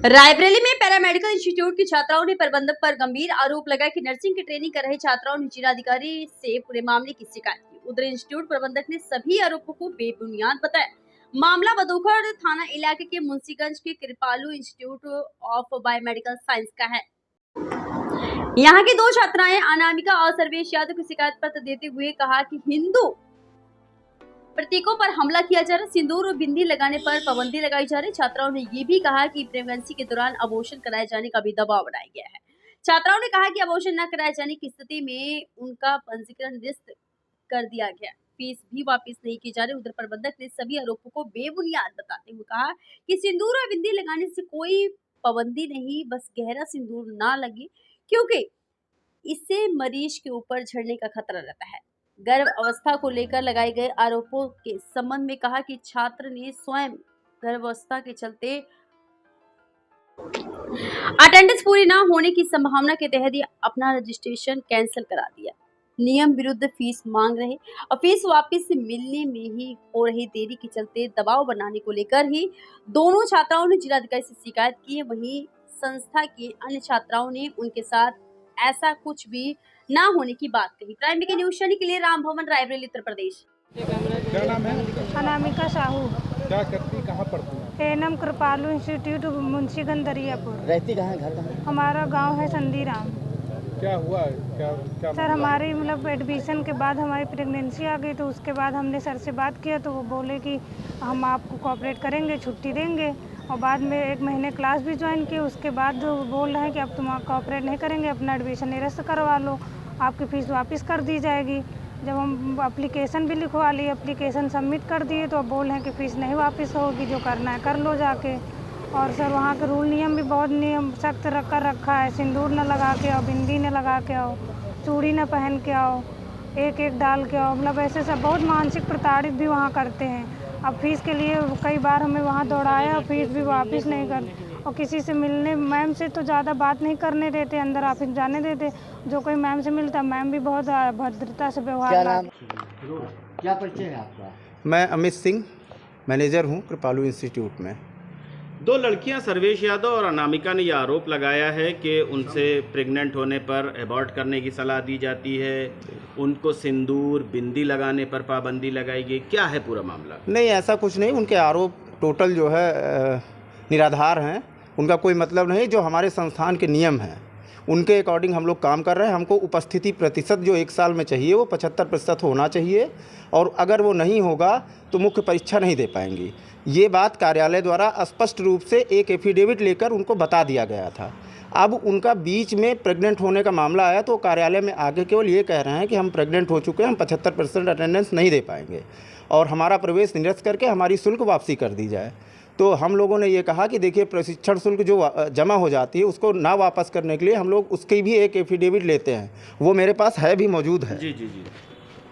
रायबरेली में paramedical institute की छात्राओं ने प्रबंधक पर गंभीर आरोप लगाया कि नर्सिंग की ट्रेनिंग कर रहे छात्राओं ने जिलाधिकारी से पूरे मामले की शिकायत की। उधर इंस्टीट्यूट प्रबंधक ने सभी आरोपों को बेबुनियाद बताया। मामला बदौखर थाना इलाके के मुंशीगंज के कृपालू इंस्टीट्यूट ऑफ बायोमेडिकल साइंस का है। यहाँ की दो छात्राएं अनामिका और सर्वेश यादव की शिकायत पत्र देते हुए कहा कि हिंदू प्रतीकों पर हमला किया जा रहा, सिंदूर और बिंदी लगाने पर पाबंदी लगाई जा रही। छात्राओं ने ये भी कहा कि प्रेगनेंसी के दौरान अबॉर्शन कराए जाने का भी दबाव बनाया गया है। छात्राओं ने कहा कि अबॉर्शन न कराए जाने की स्थिति में उनका पंजीकरण निरस्त कर दिया गया, फीस भी वापस नहीं की जा रही। उधर प्रबंधक ने सभी आरोपों को बेबुनियाद बताते हुए कहा कि सिंदूर और बिंदी लगाने से कोई पाबंदी नहीं, बस गहरा सिंदूर ना लगे क्योंकि इससे मरीज के ऊपर झड़ने का खतरा रहता है। गर्भ अवस्था को लेकर लगाए गए आरोपों के संबंध में कहा कि छात्र ने स्वयं गर्भावस्था के चलते अटेंडेंस पूरी ना होने की संभावना के तहत अपना रजिस्ट्रेशन कैंसिल करा दिया। नियम विरुद्ध फीस मांग रहे और फीस वापस मिलने में ही हो रही देरी के चलते दबाव बनाने को लेकर ही दोनों छात्राओं ने जिलाधिकारी से शिकायत की है। वहीं संस्था की अन्य छात्राओं ने उनके साथ ऐसा कुछ भी ना होने की बात कही। प्राइम के न्यूज चैनल के लिए राम भवन, रायबरेली, उत्तर प्रदेश। क्या नाम है? अनामिका साहू। क्या करती, कहाँ पढ़ती है? NM कृपालू institute Munshiganj Dariyapur. रहती कहाँ है? घर कहाँ? हमारा गांव है संदीराम। क्या हुआ? क्या सर, हमारी मतलब एडमिशन के बाद हमारी प्रेगनेंसी आ गई, तो उसके बाद हमने सर से बात किया तो वो बोले कि हम आपको कोऑपरेट करेंगे, छुट्टी देंगे। और बाद में 1 महीने क्लास भी ज्वाइन की। उसके बाद वो बोल रहे हैं कि अब तुम कोऑपरेट नहीं करेंगे, अपना एडमिशन निरस्त करवा लो, आपकी फ़ीस वापस कर दी जाएगी। जब हम एप्लीकेशन भी लिखवा लिए, एप्लीकेशन सबमिट कर दिए, तो अब बोल रहे हैं कि फ़ीस नहीं वापस होगी, जो करना है कर लो जाके। और सर, वहाँ के रूल नियम भी बहुत सख्त कर रखा है। सिंदूर न लगा के आओ, बिंदी न लगा के आओ, चूड़ी न पहन के आओ, एक डाल के आओ। मतलब ऐसे सब बहुत मानसिक प्रताड़ित भी वहाँ करते हैं। अब फीस के लिए कई बार हमें वहाँ दौड़ाया, फीस भी वापस नहीं कर, और किसी से मिलने, मैम से तो ज़्यादा बात नहीं करने देते, अंदर ऑफिस जाने देते। जो कोई मैम से मिलता, मैम भी बहुत भद्रता से व्यवहार। क्या परिचय है आपका? मैं अमित सिंह, मैनेजर हूँ कृपालू इंस्टीट्यूट में। दो लड़कियां सर्वेश यादव और अनामिका ने यह आरोप लगाया है कि उनसे प्रेग्नेंट होने पर एबॉर्ट करने की सलाह दी जाती है, उनको सिंदूर बिंदी लगाने पर पाबंदी लगाई गई। क्या है पूरा मामला? नहीं, ऐसा कुछ नहीं। उनके आरोप टोटल जो है निराधार हैं। उनका कोई मतलब नहीं। जो हमारे संस्थान के नियम हैं उनके अकॉर्डिंग हम लोग काम कर रहे हैं। हमको उपस्थिति प्रतिशत जो 1 साल में चाहिए वो 75% होना चाहिए, और अगर वो नहीं होगा तो मुख्य परीक्षा नहीं दे पाएंगी। ये बात कार्यालय द्वारा स्पष्ट रूप से एक एफिडेविट लेकर उनको बता दिया गया था। अब उनका बीच में प्रेग्नेंट होने का मामला आया तो कार्यालय में आगे केवल ये कह रहे हैं कि हम प्रेग्नेंट हो चुके हैं, हम 75% अटेंडेंस नहीं दे पाएंगे और हमारा प्रवेश निरस्त करके हमारी शुल्क वापसी कर दी जाए। तो हम लोगों ने ये कहा कि देखिए, प्रशिक्षण शुल्क जो जमा हो जाती है उसको ना वापस करने के लिए हम लोग उसकी भी एक एफिडेविट लेते हैं। वो मेरे पास है, भी मौजूद है। जी जी जी,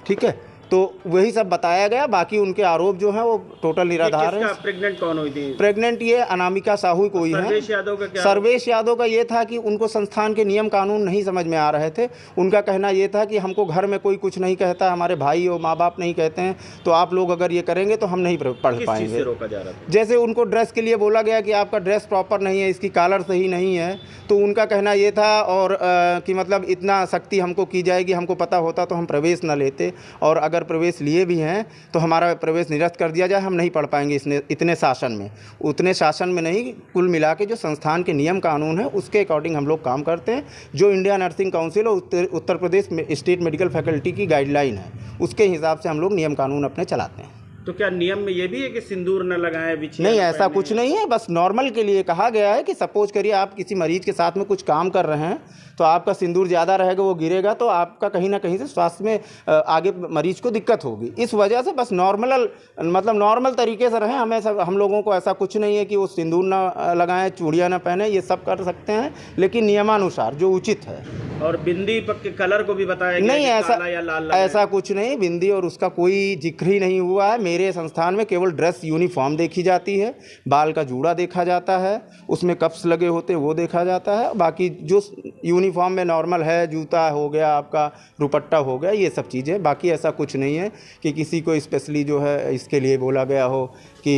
ठीक है। तो वही सब बताया गया। बाकी उनके आरोप जो हैं वो टोटल निराधार है। प्रेग्नेंट कौन हुई थी? प्रेग्नेंट ये अनामिका साहू कोई है। सर्वेश यादव का क्या? सर्वेश यादव का ये था कि उनको संस्थान के नियम कानून नहीं समझ में आ रहे थे। उनका कहना ये था कि हमको घर में कोई कुछ नहीं कहता, हमारे भाई और माँ बाप नहीं कहते हैं, तो आप लोग अगर ये करेंगे तो हम नहीं पढ़ पाएंगे। किस चीज़ से रोका जा रहा था? जैसे उनको ड्रेस के लिए बोला गया कि आपका ड्रेस प्रॉपर नहीं है, इसकी कॉलर सही नहीं है, तो उनका कहना ये था और कि मतलब इतना सख्ती हमको की जाएगी, हमको पता होता तो हम प्रवेश न लेते, और अगर प्रवेश लिए भी हैं तो हमारा प्रवेश निरस्त कर दिया जाए, हम नहीं पढ़ पाएंगे इतने शासन में। उतने शासन में नहीं, कुल मिला के जो संस्थान के नियम कानून है उसके अकॉर्डिंग हम लोग काम करते हैं। जो इंडिया नर्सिंग काउंसिल और उत्तर प्रदेश में स्टेट मेडिकल फैकल्टी की गाइडलाइन है उसके हिसाब से हम लोग नियम कानून अपने चलाते हैं। तो क्या नियम में ये भी है कि सिंदूर न लगाएं? नहीं, ऐसा कुछ नहीं है। बस नॉर्मल के लिए कहा गया है कि सपोज करिए आप किसी मरीज के साथ में कुछ काम कर रहे हैं तो आपका सिंदूर ज़्यादा रहेगा, वो गिरेगा तो आपका कहीं ना कहीं से स्वास्थ्य में आगे मरीज को दिक्कत होगी। इस वजह से बस नॉर्मल तरीके से रहें। हम लोगों को ऐसा कुछ नहीं है कि वो सिंदूर ना लगाएं, चूड़ियाँ ना पहने, ये सब कर सकते हैं, लेकिन नियमानुसार जो उचित है। और बिंदी के कलर को भी बताया गया नहीं, कि ऐसा काला या लाल लगाएं। ऐसा कुछ नहीं, बिंदी और उसका कोई जिक्र ही नहीं हुआ है। मेरे संस्थान में केवल ड्रेस यूनिफॉर्म देखी जाती है, बाल का जूड़ा देखा जाता है, उसमें कप्स लगे होते हैं वो देखा जाता है। बाकी जो यूनिफॉर्म में नॉर्मल है, जूता हो गया आपका, दुपट्टा हो गया, ये सब चीज़ें। बाकी ऐसा कुछ नहीं है कि किसी को स्पेशली जो है इसके लिए बोला गया हो कि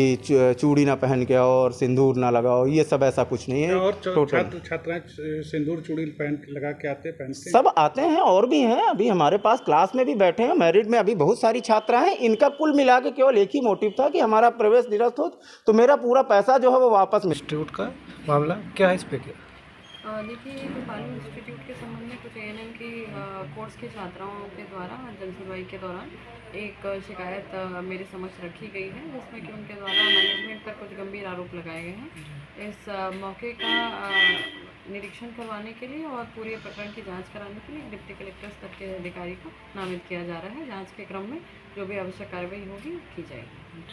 चूड़ी ना पहन के आओ और सिंदूर ना लगाओ, ये सब ऐसा कुछ नहीं है। और टोटल छात्र छात्राएं सिंदूर चूड़ी पहन लगा के आते हैं, पहनते हैं। सब आते हैं और भी हैं। अभी हमारे पास क्लास में भी बैठे हैं, मेरिट में अभी बहुत सारी छात्रा हैं। इनका कुल मिला के केवल एक ही मोटिव था कि हमारा प्रवेश निरस्त हो तो मेरा पूरा पैसा जो है वो वापस मिले। इंस्टीट्यूट का मामला क्या है इस पे क्या? देखिए, गोपालू इंस्टीट्यूट के संबंध में कुछ ANM की कोर्स की छात्राओं के द्वारा जनसुनवाई के दौरान एक शिकायत मेरे समक्ष रखी गई है, जिसमें कि उनके द्वारा मैनेजमेंट पर कुछ गंभीर आरोप लगाए गए हैं। इस मौके का निरीक्षण करवाने के लिए और पूरे प्रकरण की जांच कराने के लिए डिप्टी कलेक्टर स्तर के अधिकारी को नामित किया जा रहा है। जांच के क्रम में जो भी आवश्यक कार्रवाई होगी की जाएगी।